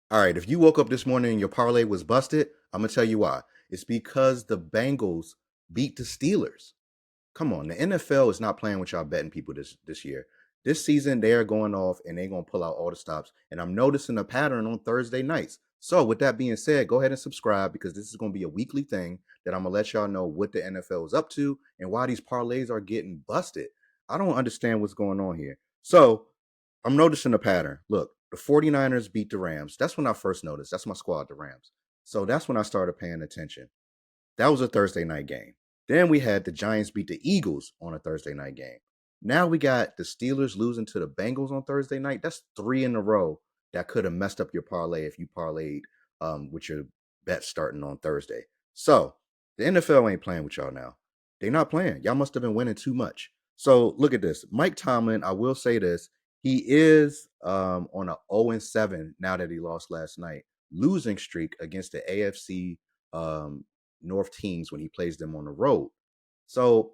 All right, if you woke up this morning and your parlay was busted, I'm gonna tell you why. It's because the Bengals beat the Steelers. Come on, the NFL is not playing with y'all betting people this year. This season, they are going off and they're gonna pull out all the stops. And I'm noticing a pattern on Thursday nights. So, with that being said, go ahead and subscribe because this is gonna be a weekly thing that I'm gonna let y'all know what the NFL is up to and why these parlays are getting busted. I don't understand what's going on here. So, I'm noticing a pattern. Look, the 49ers beat the Rams. That's when I first noticed. That's my squad, the Rams. So that's when I started paying attention. That was a Thursday night game. Then we had the Giants beat the Eagles on a Thursday night game. Now we got the Steelers losing to the Bengals on Thursday night. That's three in a row that could have messed up your parlay if you parlayed with your bet starting on Thursday. So the NFL ain't playing with y'all now. They're not playing. Y'all must have been winning too much. So look at this. Mike Tomlin, I will say this. He is on a 0-7 now that he lost last night, losing streak against the AFC North teams when he plays them on the road. So,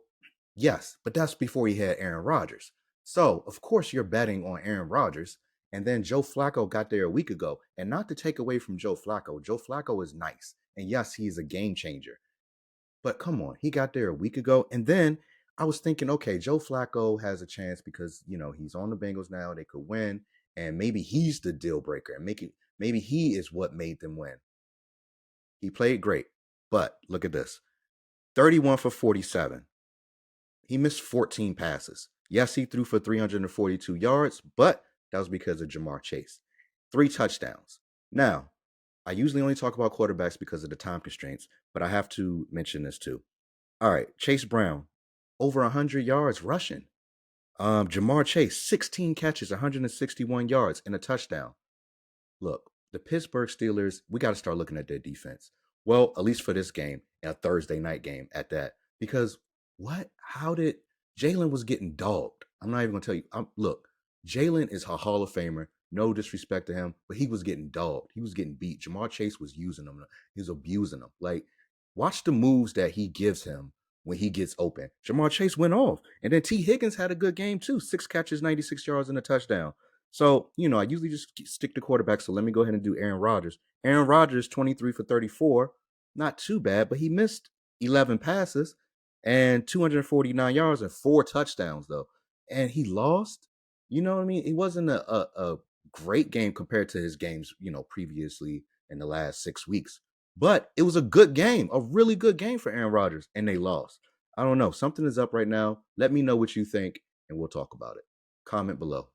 yes, but that's before he had Aaron Rodgers. So, of course, you're betting on Aaron Rodgers. And then Joe Flacco got there a week ago. And not to take away from Joe Flacco is nice. And yes, he's a game changer. But come on, he got there a week ago. And then I was thinking, okay, Joe Flacco has a chance because, he's on the Bengals now. They could win. And maybe he's the deal breaker. And maybe he is what made them win. He played great. But look at this. 31 for 47. He missed 14 passes. Yes, he threw for 342 yards, but that was because of Jamar Chase. 3 touchdowns. Now, I usually only talk about quarterbacks because of the time constraints, but I have to mention this too. All right, Chase Brown, over 100 yards rushing. Jamar Chase, 16 catches, 161 yards, and a touchdown. Look, the Pittsburgh Steelers, we got to start looking at their defense. Well, at least for this game, a Thursday night game at that. Because what? How did Jalen was getting dogged? I'm not even gonna tell you. Look, Jalen is a Hall of Famer. No disrespect to him, but he was getting dogged. He was getting beat. Jamar Chase was using him. He was abusing him. Like, watch the moves that he gives him when he gets open. Jamar Chase went off, and then T. Higgins had a good game too. 6 catches, 96 yards, and a touchdown. So, I usually just stick to quarterback. So let me go ahead and do Aaron Rodgers. Aaron Rodgers, 23 for 34. Not too bad, but he missed 11 passes and 249 yards and 4 touchdowns, though. And he lost. You know what I mean? It wasn't a great game compared to his games, previously in the last 6 weeks. But it was a good game, a really good game for Aaron Rodgers, and they lost. I don't know. Something is up right now. Let me know what you think, and we'll talk about it. Comment below.